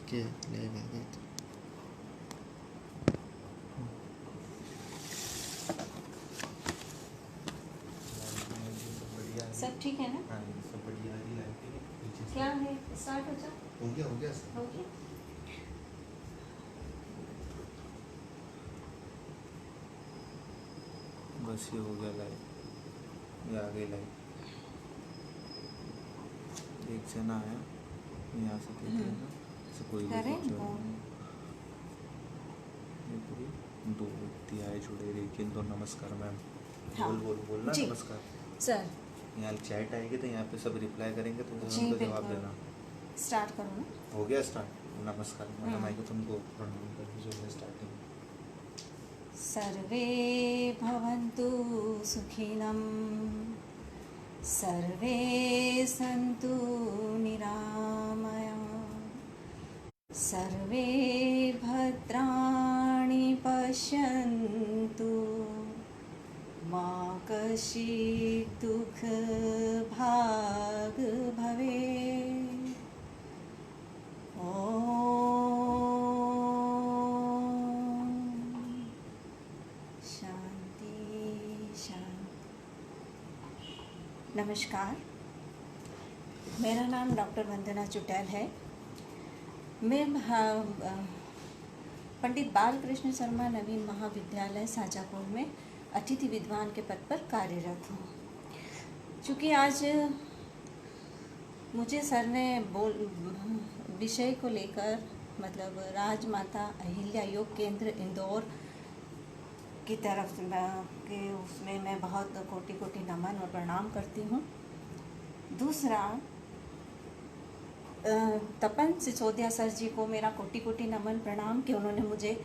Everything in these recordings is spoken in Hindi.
के ले गए थे। सब ठीक है ना? हाँ सब बढ़िया है। क्या है, स्टार्ट हो जाओ। हो गया हो गया। बस ये हो गया लाइव, ये आ गई लाइव। एक जना आया यहाँ से देख लेना, कोई भी दो व्यक्ति आए जुड़े, लेकिन तो नमस्कार मैम। हाँ। बोलना जी। नमस्कार सर यहाँ चैट आएगी तो यहाँ पे सब रिप्लाई करेंगे तो जी, उनको जवाब देना। स्टार्ट करो ना। हो गया स्टार्ट। नमस्कार मैडम आएगी तुमको प्रणाम करके जो है स्टार्टिंग। सर्वे भवन्तु सुखिनं, सर्वे सन्तु निरामया, सर्वे भद्राणि पश्यन्तु, मा कश्चित् दुःखभाग् भवेत्। शांति शांति। नमस्कार, मेरा नाम डॉक्टर वंदना चुटैल है। मैं पंडित बालकृष्ण शर्मा नवीन महाविद्यालय शाजापुर में अतिथि विद्वान के पद पर कार्यरत हूँ। चूँकि आज मुझे सर ने विषय को लेकर मतलब राजमाता अहिल्या योग केंद्र इंदौर की तरफ के उसमें मैं बहुत कोटि कोटि नमन और प्रणाम करती हूँ। दूसरा, तपन सिसोदिया सर जी को मेरा कोटि कोटि नमन प्रणाम कि उन्होंने मुझे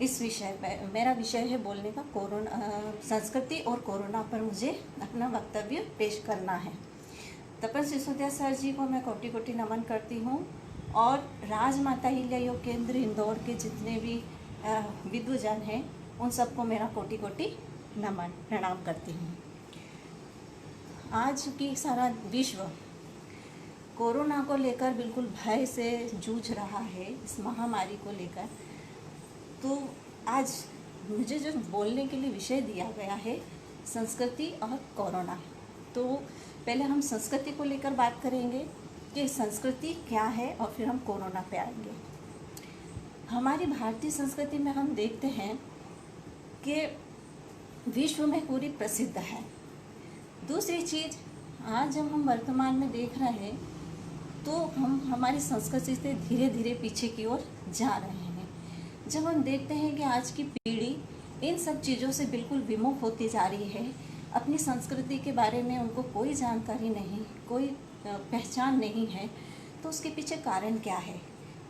इस विषय पर, मेरा विषय है बोलने का कोरोना, संस्कृति और कोरोना पर मुझे अपना वक्तव्य पेश करना है। तपन सिसोदिया सर जी को मैं कोटि कोटि नमन करती हूँ और राजमाता अहिल्या योग केंद्र इंदौर के जितने भी विद्वजन हैं उन सबको मेरा कोटि कोटि नमन प्रणाम करती हूँ। आज की सारा विश्व कोरोना को लेकर बिल्कुल भय से जूझ रहा है, इस महामारी को लेकर। तो आज मुझे जो बोलने के लिए विषय दिया गया है संस्कृति और कोरोना। तो पहले हम संस्कृति को लेकर बात करेंगे कि संस्कृति क्या है और फिर हम कोरोना पे आएंगे। हमारी भारतीय संस्कृति में हम देखते हैं कि विश्व में पूरी प्रसिद्ध है। दूसरी चीज़, आज जब हम वर्तमान में देख रहे हैं तो हम हमारी संस्कृति से धीरे धीरे पीछे की ओर जा रहे हैं। जब हम देखते हैं कि आज की पीढ़ी इन सब चीज़ों से बिल्कुल विमुख होती जा रही है, अपनी संस्कृति के बारे में उनको कोई जानकारी नहीं, कोई पहचान नहीं है, तो उसके पीछे कारण क्या है?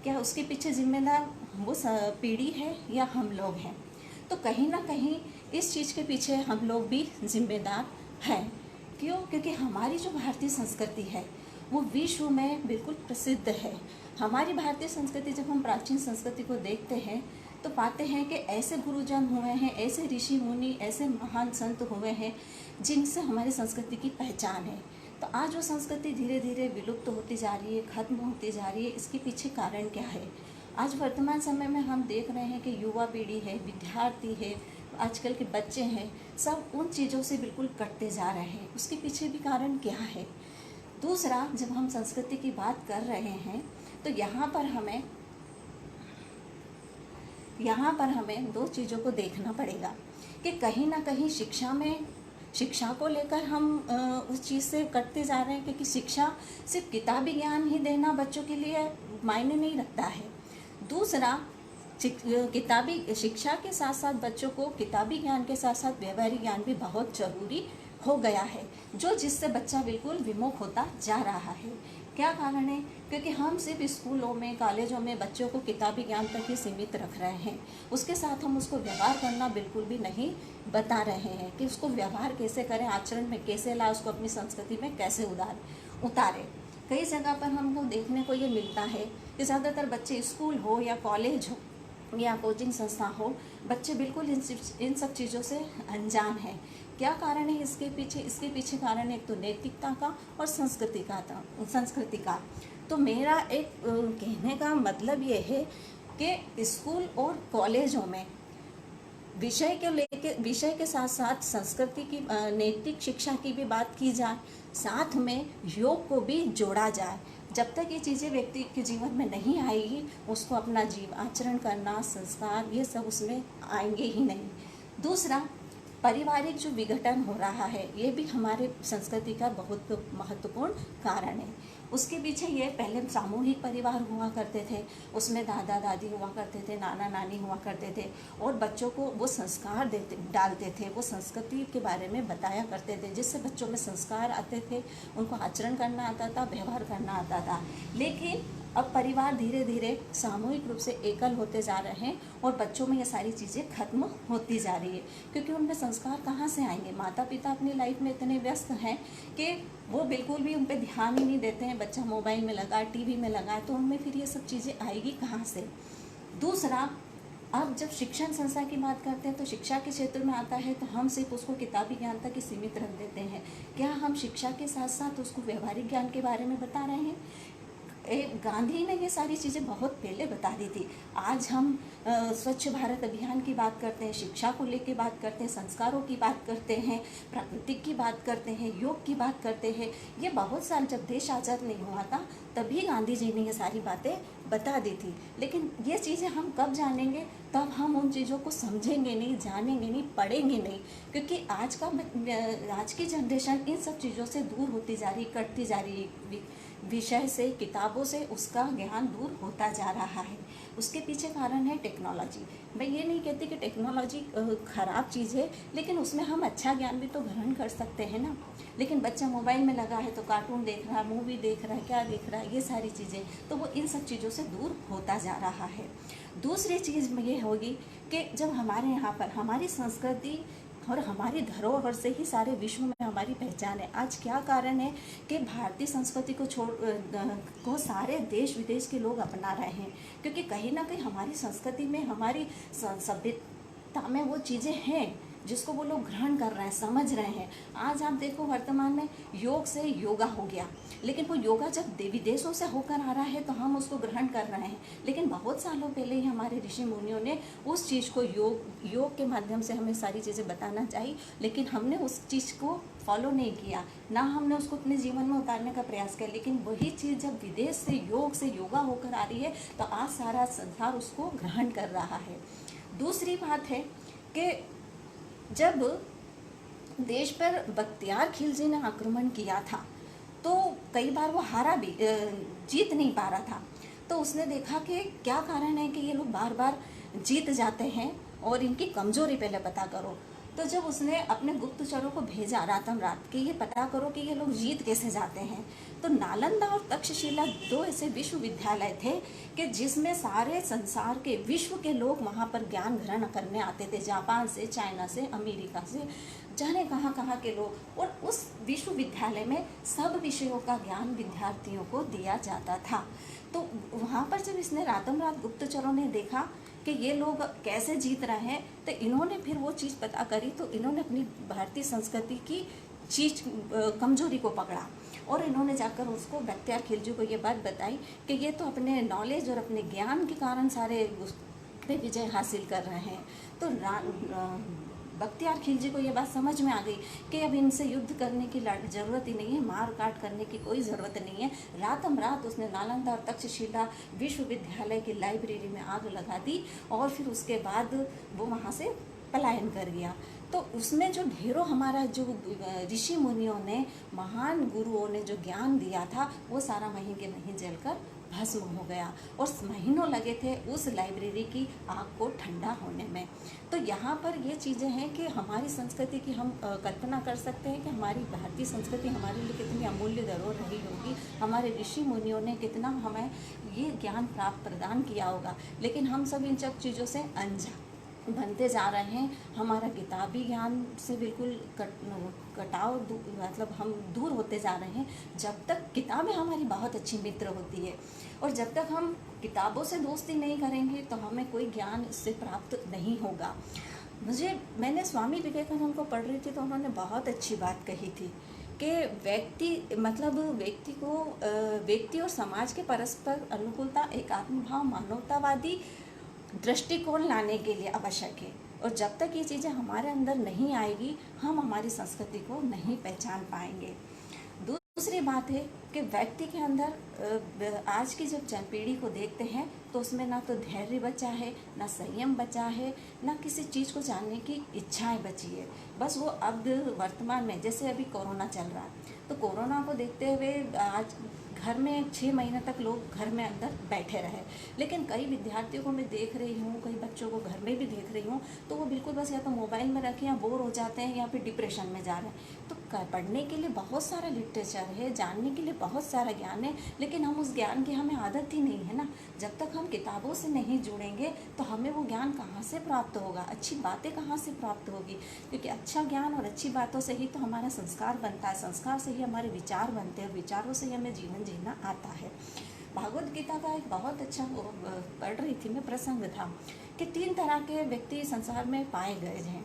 क्या उसके पीछे जिम्मेदार वो पीढ़ी है या हम लोग हैं? तो कहीं ना कहीं इस चीज़ के पीछे हम लोग भी जिम्मेदार हैं। क्यों? क्योंकि हमारी जो भारतीय संस्कृति है वो विश्व में बिल्कुल प्रसिद्ध है। हमारी भारतीय संस्कृति, जब हम प्राचीन संस्कृति को देखते हैं तो पाते हैं कि ऐसे गुरुजन हुए हैं, ऐसे ऋषि मुनि, ऐसे महान संत हुए हैं जिनसे हमारी संस्कृति की पहचान है। तो आज वो संस्कृति धीरे धीरे विलुप्त होती जा रही है, खत्म होती जा रही है। इसके पीछे कारण क्या है? आज वर्तमान समय में हम देख रहे हैं कि युवा पीढ़ी है, विद्यार्थी है, आजकल के बच्चे हैं, सब उन चीज़ों से बिल्कुल कटते जा रहे हैं। उसके पीछे भी कारण क्या है? दूसरा, जब हम संस्कृति की बात कर रहे हैं तो यहाँ पर हमें दो चीज़ों को देखना पड़ेगा कि कहीं ना कहीं शिक्षा को लेकर हम उस चीज़ से कटते जा रहे हैं, क्योंकि शिक्षा सिर्फ किताबी ज्ञान ही देना बच्चों के लिए मायने नहीं रखता है। दूसरा, किताबी शिक्षा के साथ साथ बच्चों को किताबी ज्ञान के साथ साथ व्यवहारिक ज्ञान भी बहुत ज़रूरी हो गया है, जिससे बच्चा बिल्कुल विमुख होता जा रहा है। क्या कारण है? क्योंकि हम सिर्फ स्कूलों में, कॉलेजों में बच्चों को किताबी ज्ञान तक ही सीमित रख रहे हैं। उसके साथ हम उसको व्यवहार करना बिल्कुल भी नहीं बता रहे हैं कि उसको व्यवहार कैसे करें, आचरण में कैसे लाए, उसको अपनी संस्कृति में कैसे उतारे। कई जगह पर हमको देखने को ये मिलता है कि ज़्यादातर बच्चे, स्कूल हो या कॉलेज हो या कोचिंग संस्था हो, बच्चे बिल्कुल इन सब चीज़ों से अनजान हैं। क्या कारण है इसके पीछे कारण एक तो नैतिकता का और संस्कृति का। तो मेरा एक कहने का मतलब ये है कि स्कूल और कॉलेजों में विषय के साथ साथ संस्कृति की नैतिक शिक्षा की भी बात की जाए, साथ में योग को भी जोड़ा जाए। जब तक ये चीज़ें व्यक्ति के जीवन में नहीं आएगी, उसको अपना जीव आचरण करना, संस्कार, ये सब उसमें आएंगे ही नहीं। दूसरा, पारिवारिक जो विघटन हो रहा है, ये भी हमारे संस्कृति का बहुत महत्वपूर्ण कारण है। उसके पीछे ये पहले सामूहिक परिवार हुआ करते थे, उसमें दादा दादी हुआ करते थे, नाना नानी हुआ करते थे, और बच्चों को वो संस्कार डालते थे, वो संस्कृति के बारे में बताया करते थे, जिससे बच्चों में संस्कार आते थे, उनको आचरण करना आता था, व्यवहार करना आता था। लेकिन अब परिवार धीरे धीरे सामूहिक रूप से एकल होते जा रहे हैं और बच्चों में ये सारी चीज़ें खत्म होती जा रही है, क्योंकि उनमें संस्कार कहाँ से आएंगे? माता पिता अपनी लाइफ में इतने व्यस्त हैं कि वो बिल्कुल भी उन पर ध्यान ही नहीं देते हैं। बच्चा मोबाइल में लगा, टीवी में लगा, तो उनमें फिर ये सब चीज़ें आएगी कहाँ से? दूसरा, अब जब शिक्षण संस्था की बात करते हैं तो शिक्षा के क्षेत्र में आता है तो हम सिर्फ उसको किताबी ज्ञान तक ही सीमित रख देते हैं। क्या हम शिक्षा के साथ साथ उसको व्यवहारिक ज्ञान के बारे में बता रहे हैं? गांधी ने ये सारी चीज़ें बहुत पहले बता दी थी। आज हम स्वच्छ भारत अभियान की बात करते हैं, शिक्षा को लेके बात करते हैं, संस्कारों की बात करते हैं, प्राकृतिक की बात करते हैं, योग की बात करते हैं। ये बहुत साल जब देश आज़ाद नहीं हुआ था तभी गांधी जी ने ये सारी बातें बता दी थी। लेकिन ये चीज़ें हम कब जानेंगे? तब हम उन चीज़ों को समझेंगे नहीं, जानेंगे नहीं, पढ़ेंगे नहीं, क्योंकि आज की जनरेशन इन सब चीज़ों से दूर होती जा रही, कटती जा रही है। विषय से, किताबों से उसका ज्ञान दूर होता जा रहा है। उसके पीछे कारण है टेक्नोलॉजी। मैं ये नहीं कहती कि टेक्नोलॉजी ख़राब चीज़ है, लेकिन उसमें हम अच्छा ज्ञान भी तो ग्रहण कर सकते हैं ना। लेकिन बच्चा मोबाइल में लगा है तो कार्टून देख रहा है, मूवी देख रहा है, क्या देख रहा है, ये सारी चीज़ें, तो वो इन सब चीज़ों से दूर होता जा रहा है। दूसरी चीज़ ये होगी कि जब हमारे यहाँ पर हमारी संस्कृति और हमारी धरोहर से ही सारे विश्व में हमारी पहचान है। आज क्या कारण है कि भारतीय संस्कृति को सारे देश विदेश के लोग अपना रहे हैं, क्योंकि कहीं ना कहीं हमारी संस्कृति में, हमारी सभ्यता में वो चीज़ें हैं जिसको वो लोग ग्रहण कर रहे हैं, समझ रहे हैं। आज आप देखो वर्तमान में योग से योगा हो गया, लेकिन वो योगा जब विदेशों से होकर आ रहा है तो हम उसको ग्रहण कर रहे हैं। लेकिन बहुत सालों पहले ही हमारे ऋषि मुनियों ने उस चीज़ को योग के माध्यम से हमें सारी चीज़ें बताना चाहिए, लेकिन हमने उस चीज़ को फॉलो नहीं किया, ना हमने उसको अपने जीवन में उतारने का प्रयास किया। लेकिन वही चीज़ जब विदेश से योगा होकर आ रही है तो आज सारा संसार उसको ग्रहण कर रहा है। दूसरी बात है कि जब देश पर बख्तियार खिलजी ने आक्रमण किया था तो कई बार वो हारा भी, जीत नहीं पा रहा था। तो उसने देखा कि क्या कारण है कि ये लोग बार बार जीत जाते हैं और इनकी कमजोरी पहले पता करो। तो जब उसने अपने गुप्तचरों को भेजा रातम रात कि ये पता करो कि ये लोग जीत कैसे जाते हैं, तो नालंदा और तक्षशिला 2 ऐसे विश्वविद्यालय थे कि जिसमें सारे संसार के विश्व के लोग वहाँ पर ज्ञान ग्रहण करने आते थे, जापान से, चाइना से, अमेरिका से, जाने कहाँ कहाँ के लोग। और उस विश्वविद्यालय में सब विषयों का ज्ञान विद्यार्थियों को दिया जाता था। तो वहाँ पर जब इसने रातम रात गुप्तचरों ने देखा कि ये लोग कैसे जीत रहे हैं, तो इन्होंने फिर वो चीज़ पता करी, तो इन्होंने अपनी भारतीय संस्कृति की चीज़ कमजोरी को पकड़ा और इन्होंने जाकर उसको बख्तियार खिलजी को ये बात बताई कि ये तो अपने नॉलेज और अपने ज्ञान के कारण सारे पे विजय हासिल कर रहे हैं। तो बख्तियार खिलजी को ये बात समझ में आ गई कि अब इनसे युद्ध करने की ज़रूरत ही नहीं है, मार काट करने की कोई ज़रूरत नहीं है। रातम रात उसने नालंदा और तक्षशिला विश्वविद्यालय की लाइब्रेरी में आग लगा दी और फिर उसके बाद वो वहाँ से पलायन कर गया। तो उसमें जो ढेरों हमारा जो ऋषि मुनियों ने, महान गुरुओं ने जो ज्ञान दिया था, वो सारा वहीं के वहीं जलकर भस्म हो गया और महीनों लगे थे उस लाइब्रेरी की आग को ठंडा होने में। तो यहाँ पर ये चीज़ें हैं कि हमारी संस्कृति की हम कल्पना कर सकते हैं कि हमारी भारतीय संस्कृति हमारे लिए कितनी अमूल्य धरोहर रही होगी, हमारे ऋषि मुनियों ने कितना हमें ये ज्ञान प्रदान किया होगा। लेकिन हम सब इन सब चीज़ों से अनजान बनते जा रहे हैं। हमारा किताबी ज्ञान से बिल्कुल कटाव मतलब हम दूर होते जा रहे हैं। जब तक किताबें हमारी बहुत अच्छी मित्र होती है और जब तक हम किताबों से दोस्ती नहीं करेंगे तो हमें कोई ज्ञान इससे प्राप्त नहीं होगा। मैंने स्वामी विवेकानंद को पढ़ रही थी तो उन्होंने बहुत अच्छी बात कही थी कि व्यक्ति को व्यक्ति और समाज के परस्पर अनुकूलता, एकात्म भाव, मानवतावादी दृष्टिकोण लाने के लिए आवश्यक है। और जब तक ये चीज़ें हमारे अंदर नहीं आएगी, हम हमारी संस्कृति को नहीं पहचान पाएंगे। दूसरी बात है कि व्यक्ति के अंदर आज की जब पीढ़ी को देखते हैं तो उसमें ना तो धैर्य बचा है, ना संयम बचा है, ना किसी चीज़ को जानने की इच्छाएं बची है। बस वो अब वर्तमान में, जैसे अभी कोरोना चल रहा है, तो कोरोना को देखते हुए आज घर में 6 महीने तक लोग घर में अंदर बैठे रहे। लेकिन कई विद्यार्थियों को मैं देख रही हूँ, कई बच्चों को घर में भी देख रही हूँ, तो वो बिल्कुल बस या तो मोबाइल में रखे, या बोर हो जाते हैं, या फिर डिप्रेशन में जा रहे हैं। तो पढ़ने के लिए बहुत सारा लिटरेचर है, जानने के लिए बहुत सारा ज्ञान है, लेकिन हम उस ज्ञान की हमें आदत ही नहीं है ना। जब तक हम किताबों से नहीं जुड़ेंगे तो हमें वो ज्ञान कहाँ से प्राप्त होगा, अच्छी बातें कहाँ से प्राप्त होगी? क्योंकि अच्छा ज्ञान और अच्छी बातों से ही तो हमारा संस्कार बनता है, संस्कार से ही हमारे विचार बनते हैं, विचारों से ही हमें जीवन जीना आता है। भागवत गीता का एक बहुत अच्छा पढ़ रही थी मैं, प्रसंग था कि 3 तरह के व्यक्ति संसार में पाए गए हैं।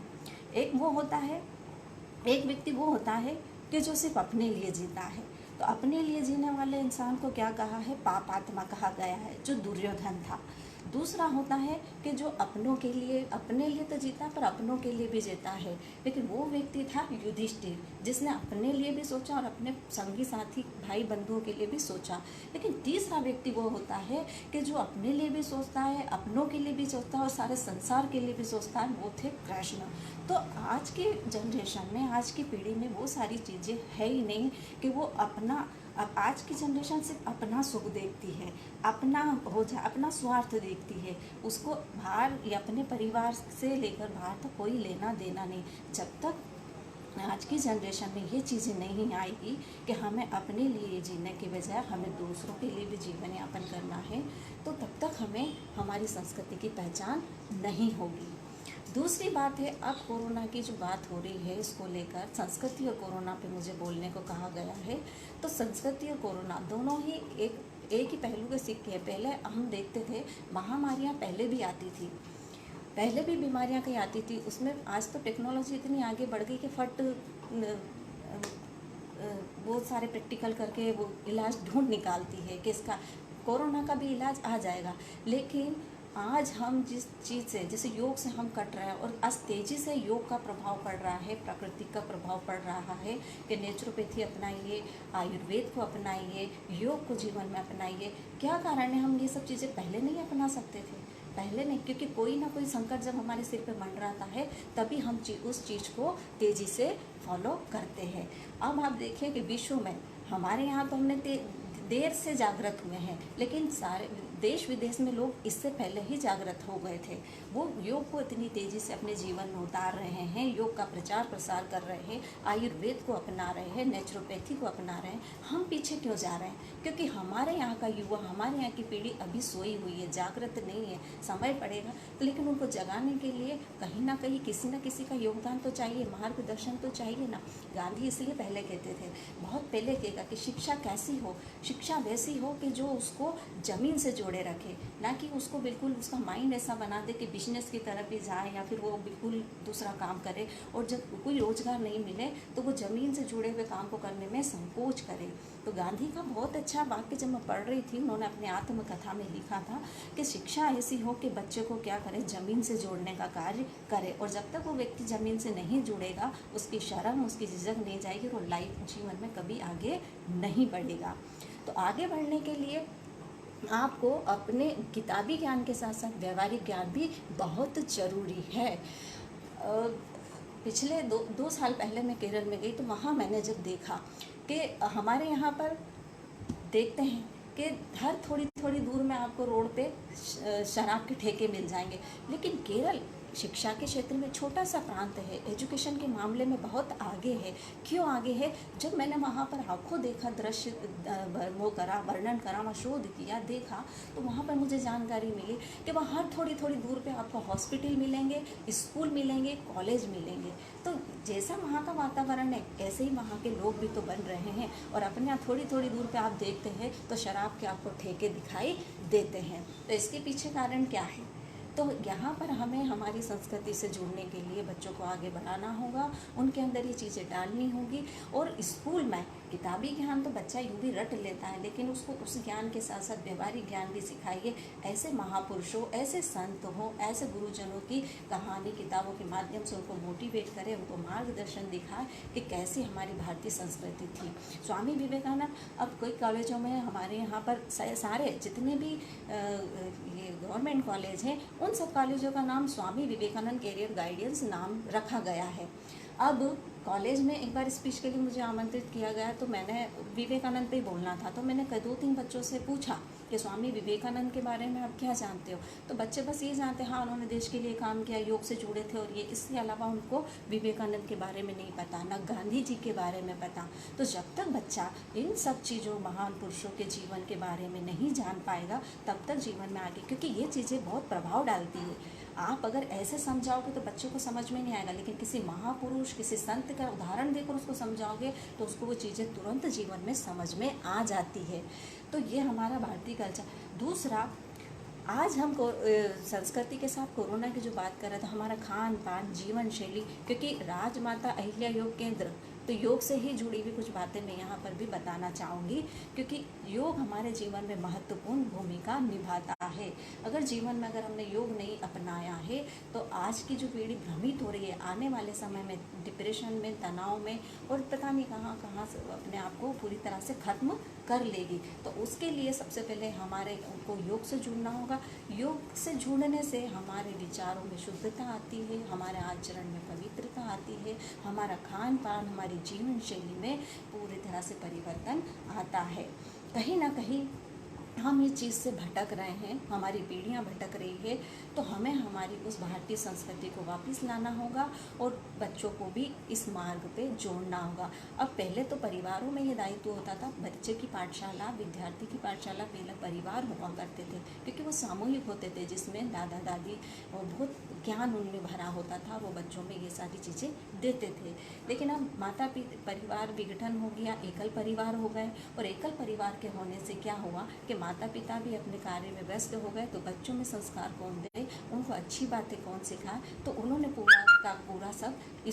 एक व्यक्ति वो होता है कि जो सिर्फ अपने लिए जीता है। तो अपने लिए जीने वाले इंसान को क्या कहा है? पापात्मा कहा गया है, जो दुर्योधन था। दूसरा होता है कि जो अपने लिए तो जीता, पर अपनों के लिए भी जीता है। लेकिन वो व्यक्ति था युधिष्ठिर, जिसने अपने लिए भी सोचा और अपने संगी साथी भाई बंधुओं के लिए भी सोचा। लेकिन तीसरा व्यक्ति वो होता है कि जो अपने लिए भी सोचता है, अपनों के लिए भी सोचता है और सारे संसार के लिए भी सोचता है। वो थे कृष्ण। तो आज की जनरेशन में, आज की पीढ़ी में वो सारी चीज़ें है ही नहीं कि वो अब आज की जनरेशन सिर्फ अपना सुख देखती है, अपना स्वार्थ देखती है। उसको बाहर या अपने परिवार से लेकर बाहर तो कोई लेना देना नहीं। जब तक आज की जनरेशन में ये चीज़ें नहीं आएगी कि हमें अपने लिए जीने के बजाय हमें दूसरों के लिए भी जीवन यापन करना है, तो तब तक हमें हमारी संस्कृति की पहचान नहीं होगी। दूसरी बात है, अब कोरोना की जो बात हो रही है, इसको लेकर संस्कृति और कोरोना पे मुझे बोलने को कहा गया है। तो संस्कृति और कोरोना दोनों ही एक ही पहलू के सिक्के हैं। पहले हम देखते थे महामारियां पहले भी आती थी, पहले भी बीमारियां कहीं आती थी। उसमें आज तो टेक्नोलॉजी इतनी आगे बढ़ गई कि फट बहुत सारे प्रैक्टिकल करके वो इलाज ढूंढ निकालती है कि इसका कोरोना का भी इलाज आ जाएगा। लेकिन आज हम जिस चीज़ से, जैसे योग से हम कट रहे हैं, और आज तेज़ी से योग का प्रभाव पड़ रहा है, प्रकृति का प्रभाव पड़ रहा है कि नेचुरोपैथी अपनाइए, आयुर्वेद को अपनाइए, योग को जीवन में अपनाइए। क्या कारण है हम ये सब चीज़ें पहले नहीं अपना सकते थे? पहले नहीं, क्योंकि कोई ना कोई संकट जब हमारे सिर पे मंडराता है तभी हम उस चीज़ को तेज़ी से फॉलो करते हैं। अब आप देखिए कि विश्व में हमारे यहाँ तो हमने देर से जागृत हुए हैं, लेकिन सारे देश विदेश में लोग इससे पहले ही जागृत हो गए थे। वो योग को इतनी तेज़ी से अपने जीवन में उतार रहे हैं, योग का प्रचार प्रसार कर रहे हैं, आयुर्वेद को अपना रहे हैं, नेचुरोपैथी को अपना रहे हैं। हम पीछे क्यों जा रहे हैं? क्योंकि हमारे यहाँ का युवा, हमारे यहाँ की पीढ़ी अभी सोई हुई है, जागृत नहीं है। समय पड़ेगा, लेकिन उनको जगाने के लिए कहीं ना कहीं किसी न किसी का योगदान तो चाहिए, मार्गदर्शन तो चाहिए ना। गांधी इसलिए पहले कहते थे, बहुत पहले कहेगा कि शिक्षा कैसी हो? शिक्षा वैसी हो कि जो उसको ज़मीन से जोड़े रखे, ना कि उसको बिल्कुल उसका माइंड ऐसा बना दे कि बिजनेस की तरफ ही जाए या फिर वो बिल्कुल दूसरा काम करे, और जब कोई रोज़गार नहीं मिले तो वो ज़मीन से जुड़े हुए काम को करने में संकोच करे। तो गांधी का बहुत अच्छा वाक्य जब मैं पढ़ रही थी, उन्होंने अपने आत्मकथा में लिखा था कि शिक्षा ऐसी हो कि बच्चे को क्या करे, ज़मीन से जोड़ने का कार्य करे। और जब तक वो व्यक्ति ज़मीन से नहीं जुड़ेगा, उसकी शर्म, उसकी झिझक नहीं जाएगी, और लाइफ जीवन में कभी आगे नहीं बढ़ेगा। तो आगे बढ़ने के लिए आपको अपने किताबी ज्ञान के साथ साथ व्यवहारिक ज्ञान भी बहुत ज़रूरी है। पिछले दो साल पहले मैं केरल में गई, तो वहाँ मैंने जब देखा कि हमारे यहाँ पर देखते हैं कि हर थोड़ी थोड़ी दूर में आपको रोड पे शराब के ठेके मिल जाएंगे। लेकिन केरल शिक्षा के क्षेत्र में छोटा सा प्रांत है, एजुकेशन के मामले में बहुत आगे है। क्यों आगे है? जब मैंने वहाँ पर आँखों देखा, दृश्य वर्णन करा, वहाँ शोध किया, देखा, तो वहाँ पर मुझे जानकारी मिली कि वहाँ हर थोड़ी थोड़ी दूर पे आपको हॉस्पिटल मिलेंगे, स्कूल मिलेंगे, कॉलेज मिलेंगे। तो जैसा वहाँ का वातावरण है, ऐसे ही वहाँ के लोग भी तो बन रहे हैं। और अपने यहाँ थोड़ी थोड़ी दूर पे आप देखते हैं तो शराब के आपको ठेके दिखाई देते हैं। तो इसके पीछे कारण क्या है? तो यहाँ पर हमें हमारी संस्कृति से जुड़ने के लिए बच्चों को आगे बढ़ाना होगा, उनके अंदर ये चीज़ें डालनी होगी। और स्कूल में किताबी ज्ञान तो बच्चा यूँ भी रट लेता है, लेकिन उसको उस ज्ञान के साथ साथ व्यवहारिक ज्ञान भी सिखाइए। ऐसे महापुरुषों, ऐसे संत हों, ऐसे गुरुजनों की कहानी किताबों के माध्यम से उनको मोटिवेट करें, उनको मार्गदर्शन दिखाएं कि कैसी हमारी भारतीय संस्कृति थी। स्वामी विवेकानंद, अब कोई कॉलेजों में हमारे यहाँ पर सारे जितने भी ये गवर्नमेंट कॉलेज हैं, उन सब कॉलेजों का नाम स्वामी विवेकानंद कैरियर गाइडेंस नाम रखा गया है। अब कॉलेज में एक बार स्पीच के लिए मुझे आमंत्रित किया गया, तो मैंने विवेकानंद पे ही बोलना था, तो मैंने 2-3 बच्चों से पूछा कि स्वामी विवेकानंद के बारे में आप क्या जानते हो। तो बच्चे बस ये जानते हैं, हाँ उन्होंने देश के लिए काम किया, योग से जुड़े थे और ये, इसके अलावा उनको विवेकानंद के बारे में नहीं पता, ना गांधी जी के बारे में पता। तो जब तक बच्चा इन सब चीज़ों, महान पुरुषों के जीवन के बारे में नहीं जान पाएगा, तब तक जीवन में आगे, क्योंकि ये चीज़ें बहुत प्रभाव डालती है। आप अगर ऐसे समझाओगे तो बच्चों को समझ में नहीं आएगा, लेकिन किसी महापुरुष, किसी संत का उदाहरण देकर उसको समझाओगे तो उसको वो चीज़ें तुरंत जीवन में समझ में आ जाती है। तो ये हमारा भारतीय कल्चर। दूसरा, आज हम संस्कृति के साथ कोरोना की जो बात कर रहे थे, हमारा खान पान, जीवन शैली, क्योंकि राजमाता अहिल्या योग केंद्र, तो योग से ही जुड़ी हुई कुछ बातें मैं यहाँ पर भी बताना चाहूँगी, क्योंकि योग हमारे जीवन में महत्वपूर्ण भूमिका निभाता है। अगर जीवन में अगर हमने योग नहीं अपनाया है तो आज की जो पीढ़ी भ्रमित हो रही है, आने वाले समय में डिप्रेशन में, तनाव में, और पता नहीं कहाँ कहाँ से अपने आप को पूरी तरह से ख़त्म कर लेगी। तो उसके लिए सबसे पहले हमारे को योग से जुड़ना होगा। योग से जुड़ने से हमारे विचारों में शुद्धता आती है, हमारे आचरण में पवित्रता आती है, हमारा खान पान, हमारी जीवन शैली में पूरी तरह से परिवर्तन आता है। कहीं ना कहीं हम इस चीज़ से भटक रहे हैं, हमारी पीढ़ियां भटक रही है, तो हमें हमारी उस भारतीय संस्कृति को वापस लाना होगा और बच्चों को भी इस मार्ग पे जोड़ना होगा। अब पहले तो परिवारों में ये दायित्व होता था, बच्चे की पाठशाला, विद्यार्थी की पाठशाला पहले परिवार हुआ करते थे, क्योंकि वो सामूहिक होते थे, जिसमें दादा दादी और बहुत ज्ञान उनमें भरा होता था, वो बच्चों में ये सारी चीज़ें देते थे। लेकिन अब माता पिता परिवार विघटन हो गया, एकल परिवार हो गए, और एकल परिवार के होने से क्या हुआ कि माता पिता भी अपने कार्य में व्यस्त हो गए, तो बच्चों में संस्कार कौन दे, उनको अच्छी बातें कौन सिखाए, तो उन्होंने पूरा का पूरा सब